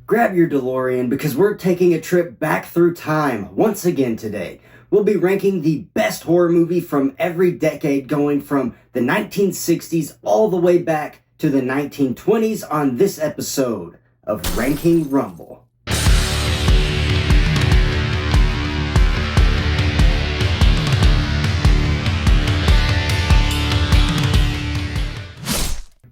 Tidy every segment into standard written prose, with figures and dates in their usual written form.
Grab your DeLorean because we're taking a trip back through time once again today. We'll be ranking the best horror movie from every decade, going from the 1960s all the way back to the 1920s on this episode of Ranking Rumble.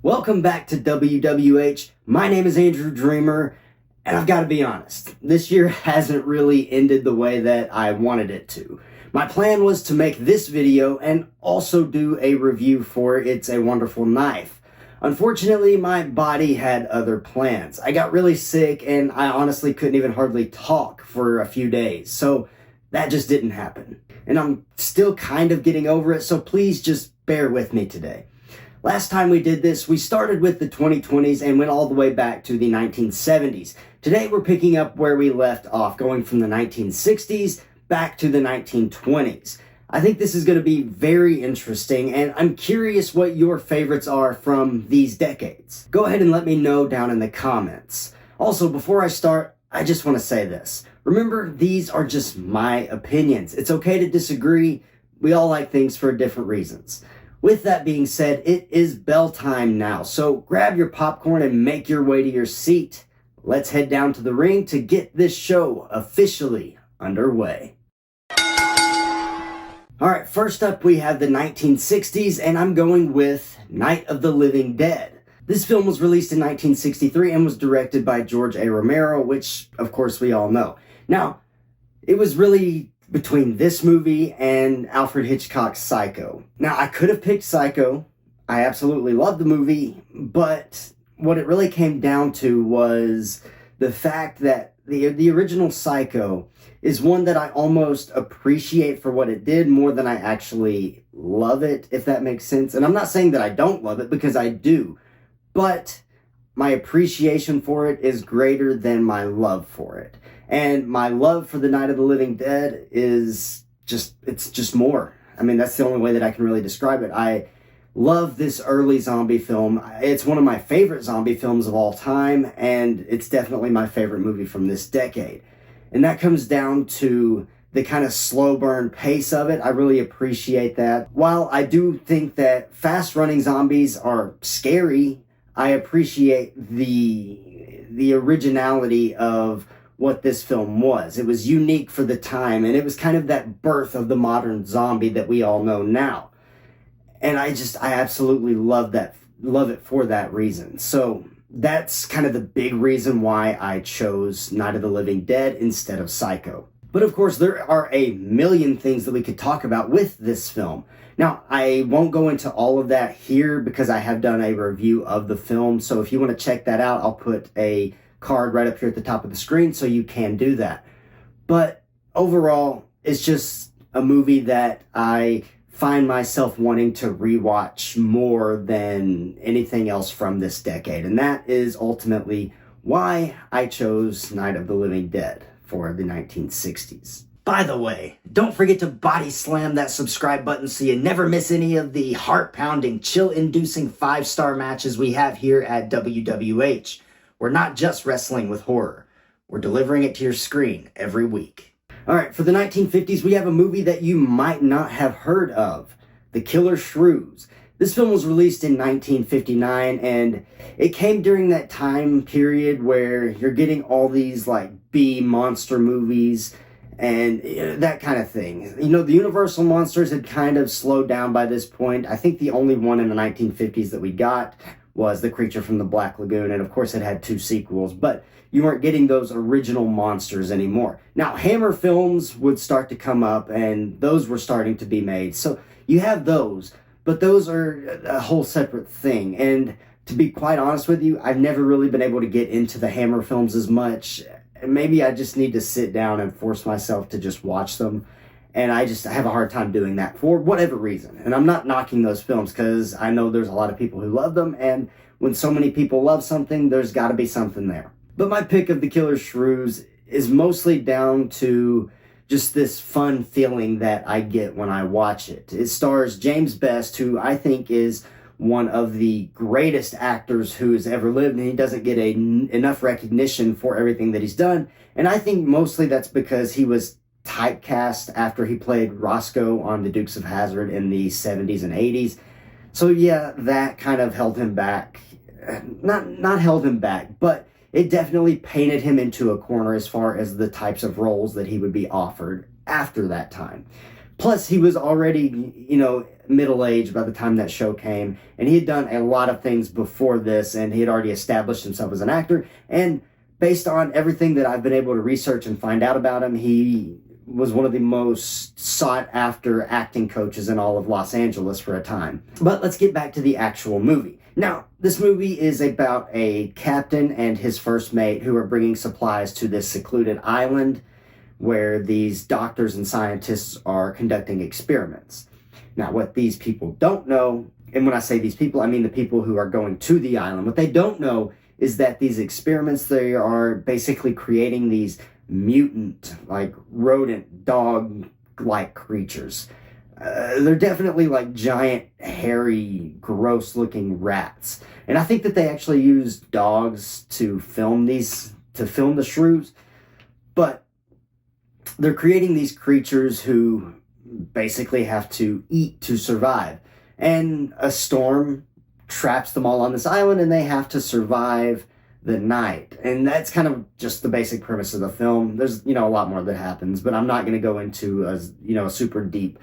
Welcome back to WWH. My name is Andrew Dreamer, and I've got to be honest, this year hasn't really ended the way that I wanted it to. My plan was to make this video and also do a review for It's a Wonderful Knife. Unfortunately, my body had other plans. I got really sick and I honestly couldn't even hardly talk for a few days, so that just didn't happen. And I'm still kind of getting over it, so please just bear with me today. Last time we did this, we started with the 2020s and went all the way back to the 1970s. Today we're picking up where we left off, going from the 1960s back to the 1920s. I think this is going to be very interesting, and I'm curious what your favorites are from these decades. Go ahead and let me know down in the comments. Also, before I start, I just want to say this. Remember, these are just my opinions. It's okay to disagree. We all like things for different reasons. With that being said, it is bell time now, so grab your popcorn and make your way to your seat. Let's head down to the ring to get this show officially underway. Alright, first up we have the 1960s, and I'm going with Night of the Living Dead. This film was released in 1963 and was directed by George A. Romero, which of course we all know. Now, it was really between this movie and Alfred Hitchcock's Psycho. Now, I could have picked Psycho. I absolutely love the movie, but what it really came down to was the fact that the original Psycho is one that I almost appreciate for what it did more than I actually love it, if that makes sense. And I'm not saying that I don't love it, because I do, but my appreciation for it is greater than my love for it. And my love for the Night of the Living Dead is it's just more. I mean, that's the only way that I can really describe it. I love this early zombie film. It's one of my favorite zombie films of all time, and it's definitely my favorite movie from this decade. And that comes down to the kind of slow burn pace of it. I really appreciate that. While I do think that fast running zombies are scary, I appreciate the originality of what this film was. It was unique for the time, and it was kind of that birth of the modern zombie that we all know now. And I absolutely love it for that reason. So that's kind of the big reason why I chose Night of the Living Dead instead of Psycho. But of course, there are a million things that we could talk about with this film. Now, I won't go into all of that here because I have done a review of the film. So if you want to check that out, I'll put a card right up here at the top of the screen so you can do that. But overall, it's just a movie that I find myself wanting to rewatch more than anything else from this decade. And that is ultimately why I chose Night of the Living Dead for the 1960s. By the way, don't forget to body slam that subscribe button so you never miss any of the heart-pounding, chill-inducing 5-star matches we have here at WWH. We're not just wrestling with horror. We're delivering it to your screen every week. Alright, for the 1950s, we have a movie that you might not have heard of, The Killer Shrews. This film was released in 1959, and it came during that time period where you're getting all these like B monster movies and that kind of thing. You know, the Universal monsters had kind of slowed down by this point. I think the only one in the 1950s that we got was The Creature from the Black Lagoon, and of course it had 2 sequels, but you weren't getting those original monsters anymore. Now, Hammer films would start to come up, and those were starting to be made, so you have those, but those are a whole separate thing, and to be quite honest with you, I've never really been able to get into the Hammer films as much. Maybe I just need to sit down and force myself to just watch them. And I have a hard time doing that for whatever reason. And I'm not knocking those films because I know there's a lot of people who love them. And when so many people love something, there's got to be something there. But my pick of The Killer Shrews is mostly down to just this fun feeling that I get when I watch it. It stars James Best, who I think is one of the greatest actors who has ever lived, and he doesn't get enough recognition for everything that he's done. And I think mostly that's because he was typecast after he played Roscoe on The Dukes of Hazzard in the 70s and 80s. So yeah, that kind of held him back. Not held him back, but it definitely painted him into a corner as far as the types of roles that he would be offered after that time. Plus, he was already, middle-aged by the time that show came, and he had done a lot of things before this, and he had already established himself as an actor. And based on everything that I've been able to research and find out about him, he was one of the most sought-after acting coaches in all of Los Angeles for a time. But let's get back to the actual movie. Now, this movie is about a captain and his first mate who are bringing supplies to this secluded island where these doctors and scientists are conducting experiments. Now, what these people don't know, and when I say these people, I mean the people who are going to the island, what they don't know is that these experiments, they are basically creating these mutant, like rodent, dog-like creatures. They're definitely like giant, hairy, gross-looking rats. And I think that they actually used dogs to film the shrews, but they're creating these creatures who basically have to eat to survive. And a storm traps them all on this island, and they have to survive the night. And that's kind of just the basic premise of the film. There's, a lot more that happens, but I'm not going to go into a super deep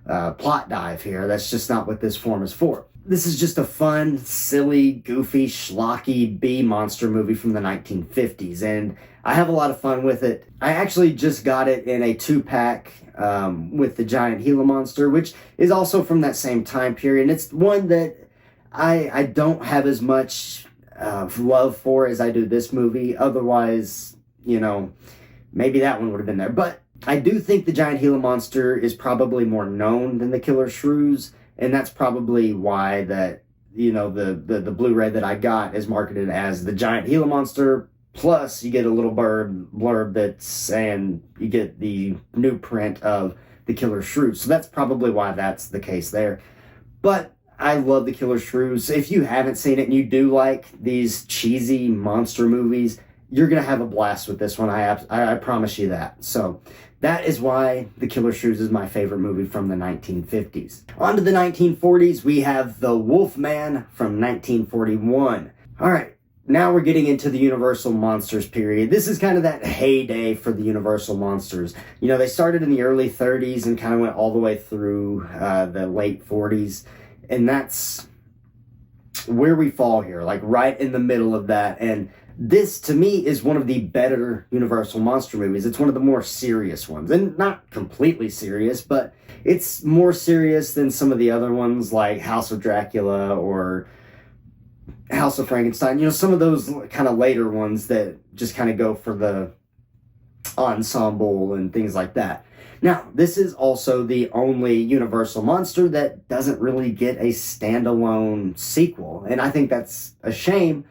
plot dive here. That's just not what this form is for. This is just a fun, silly, goofy, schlocky B-monster movie from the 1950s, and I have a lot of fun with it. I actually just got it in a 2-pack with the giant Gila monster, which is also from that same time period. And it's one that I don't have as much love for as I do this movie. Otherwise, maybe that one would have been there. But I do think the giant Gila monster is probably more known than the killer shrews, and that's probably why that, the Blu-ray that I got is marketed as the giant Gila monster, plus you get a little blurb that's saying you get the new print of the killer shrews. So that's probably why that's the case there. But I love the killer shrews. If you haven't seen it and you do like these cheesy monster movies, you're going to have a blast with this one. I promise you that. So that is why The Killer Shrews is my favorite movie from the 1950s. On to the 1940s, we have The Wolfman from 1941. All right, now we're getting into the Universal Monsters period. This is kind of that heyday for the Universal Monsters. They started in the early 30s and kind of went all the way through the late 40s. And that's where we fall here, like right in the middle of that. And this, to me, is one of the better Universal Monster movies. It's one of the more serious ones. And not completely serious, but it's more serious than some of the other ones like House of Dracula or House of Frankenstein. Some of those kind of later ones that just kind of go for the ensemble and things like that. Now, this is also the only Universal monster that doesn't really get a standalone sequel. And I think that's a shame.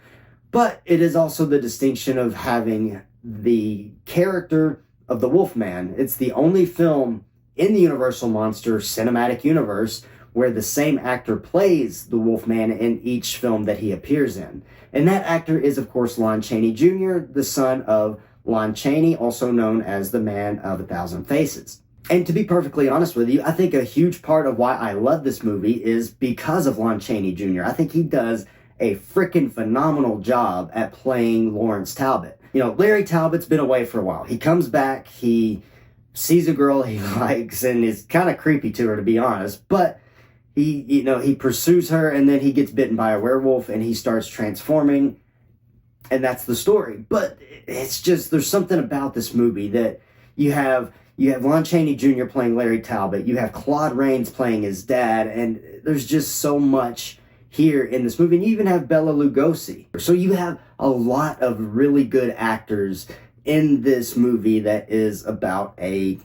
But it is also the distinction of having the character of the Wolfman. It's the only film in the Universal Monster cinematic universe where the same actor plays the Wolfman in each film that he appears in. And that actor is, of course, Lon Chaney Jr., the son of Lon Chaney, also known as the Man of a Thousand Faces. And to be perfectly honest with you, I think a huge part of why I love this movie is because of Lon Chaney Jr. I think he does a freaking phenomenal job at playing Lawrence Talbot. Larry Talbot's been away for a while. He comes back, he sees a girl he likes, and is kind of creepy to her, to be honest, but he pursues her, and then he gets bitten by a werewolf, and he starts transforming, and that's the story. But it's just, there's something about this movie that you have Lon Chaney Jr. playing Larry Talbot, you have Claude Rains playing his dad, and there's just so much here in this movie. And you even have Bela Lugosi. So you have a lot of really good actors in this movie that is about a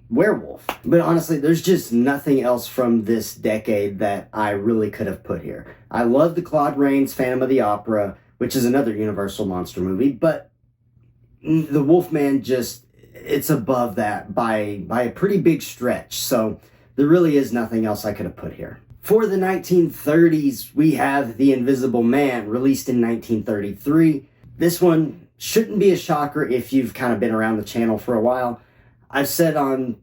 werewolf. But honestly, there's just nothing else from this decade that I really could have put here. I love the Claude Rains Phantom of the Opera, which is another Universal monster movie, but the Wolfman it's above that by a pretty big stretch. So there really is nothing else I could have put here. For the 1930s, we have The Invisible Man, released in 1933. This one shouldn't be a shocker if you've kind of been around the channel for a while. I've said on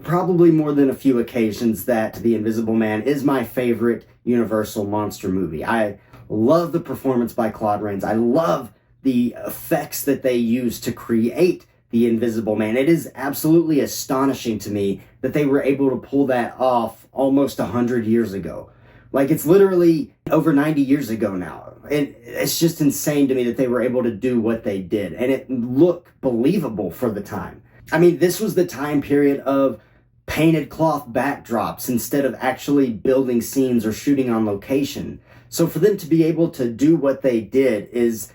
probably more than a few occasions that The Invisible Man is my favorite Universal monster movie. I love the performance by Claude Rains. I love the effects that they use to create The Invisible Man. It is absolutely astonishing to me that they were able to pull that off almost 100 years ago. Like, it's literally over 90 years ago now. And it's just insane to me that they were able to do what they did. And it looked believable for the time. I mean, this was the time period of painted cloth backdrops instead of actually building scenes or shooting on location. So for them to be able to do what they did is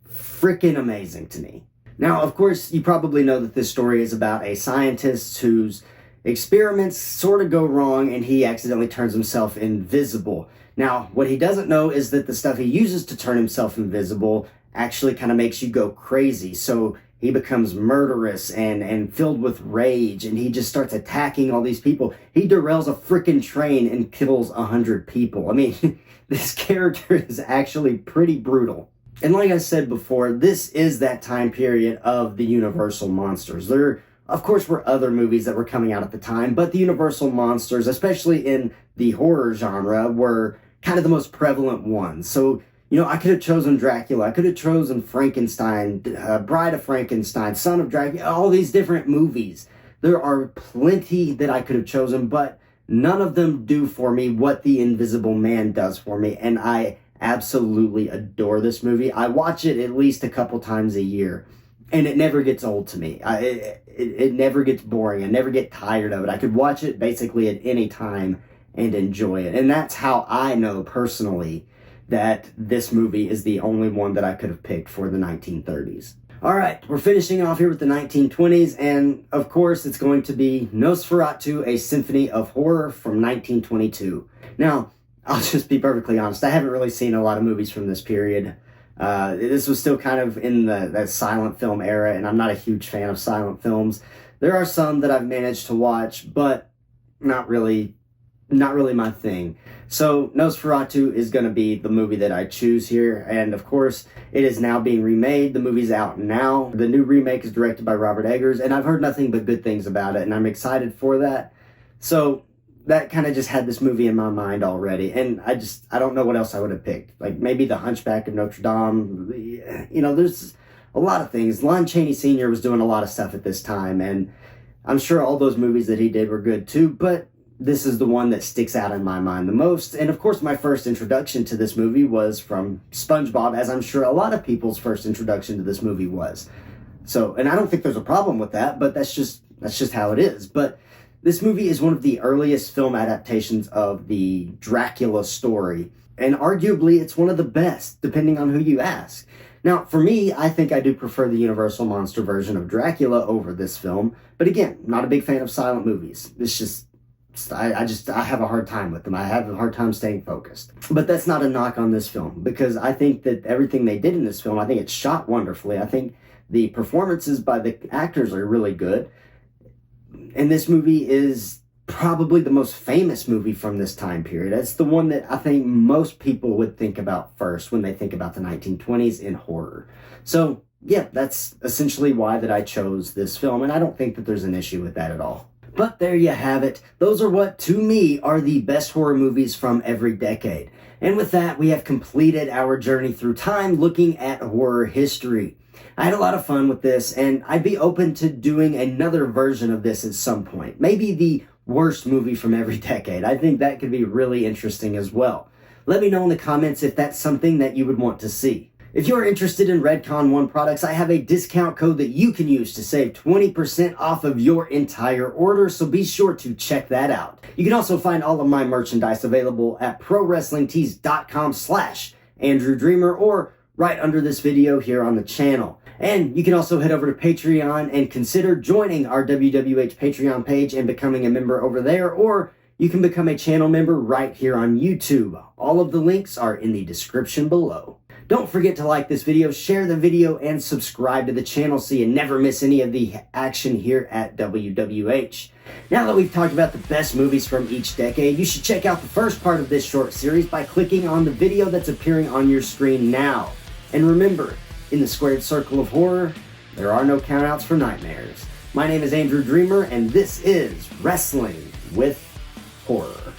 freaking amazing to me. Now, of course, you probably know that this story is about a scientist whose experiments sort of go wrong and he accidentally turns himself invisible. Now, what he doesn't know is that the stuff he uses to turn himself invisible actually kind of makes you go crazy. So he becomes murderous and filled with rage, and he just starts attacking all these people. He derails a freaking train and kills 100 people. I mean, this character is actually pretty brutal. And like I said before, this is that time period of the Universal monsters. There, of course, were other movies that were coming out at the time, but the Universal monsters, especially in the horror genre, were kind of the most prevalent ones. So, you know, I could have chosen Dracula, I could have chosen Frankenstein, Bride of Frankenstein, Son of Dracula, all these different movies. There are plenty that I could have chosen, but none of them do for me what The Invisible Man does for me, and I absolutely adore this movie. I watch it at least a couple times a year, and it never gets old to me. It never gets boring. I never get tired of it. I could watch it basically at any time and enjoy it, and that's how I know personally that this movie is the only one that I could have picked for the 1930s. All right, we're finishing off here with the 1920s, and of course it's going to be Nosferatu, A Symphony of Horror from 1922. Now, I'll just be perfectly honest, I haven't really seen a lot of movies from this period. This was still kind of in that silent film era, and I'm not a huge fan of silent films. There are some that I've managed to watch, but not really my thing. So Nosferatu is going to be the movie that I choose here, and of course it is now being remade. The movie's out now. The new remake is directed by Robert Eggers, and I've heard nothing but good things about it, and I'm excited for that. So that kind of just had this movie in my mind already, and I don't know what else I would have picked. Like maybe The Hunchback of Notre Dame. You know, there's a lot of things. Lon Chaney Sr. was doing a lot of stuff at this time, and I'm sure all those movies that he did were good too, but this is the one that sticks out in my mind the most. And of course, my first introduction to this movie was from SpongeBob, as I'm sure a lot of people's first introduction to this movie was. So, and I don't think there's a problem with that, but that's just how it is. But this movie is one of the earliest film adaptations of the Dracula story, and arguably it's one of the best, depending on who you ask. Now, for me, I think I do prefer the Universal monster version of Dracula over this film, but again, not a big fan of silent movies. It's just, I have a hard time with them. I have a hard time staying focused. But that's not a knock on this film, because I think that everything they did in this film, I think it's shot wonderfully. I think the performances by the actors are really good. And this movie is probably the most famous movie from this time period. It's the one that I think most people would think about first when they think about the 1920s in horror. So, yeah, that's essentially why that I chose this film, and I don't think that there's an issue with that at all. But there you have it. Those are what, to me, are the best horror movies from every decade. And with that, we have completed our journey through time looking at horror history. I had a lot of fun with this, and I'd be open to doing another version of this at some point. Maybe the worst movie from every decade. I think that could be really interesting as well. Let me know in the comments if that's something that you would want to see. If you're interested in Redcon One products, I have a discount code that you can use to save 20% off of your entire order, so be sure to check that out. You can also find all of my merchandise available at prowrestlingtees.com/AndrewDreamer or right under this video here on the channel. And you can also head over to Patreon and consider joining our WWH Patreon page and becoming a member over there, or you can become a channel member right here on YouTube. All of the links are in the description below. Don't forget to like this video, share the video, and subscribe to the channel so you never miss any of the action here at WWH. Now that we've talked about the best movies from each decade, you should check out the first part of this short series by clicking on the video that's appearing on your screen now. And remember, in the squared circle of horror, there are no countouts for nightmares. My name is Andrew Dreamer, and this is Wrestling with Horror.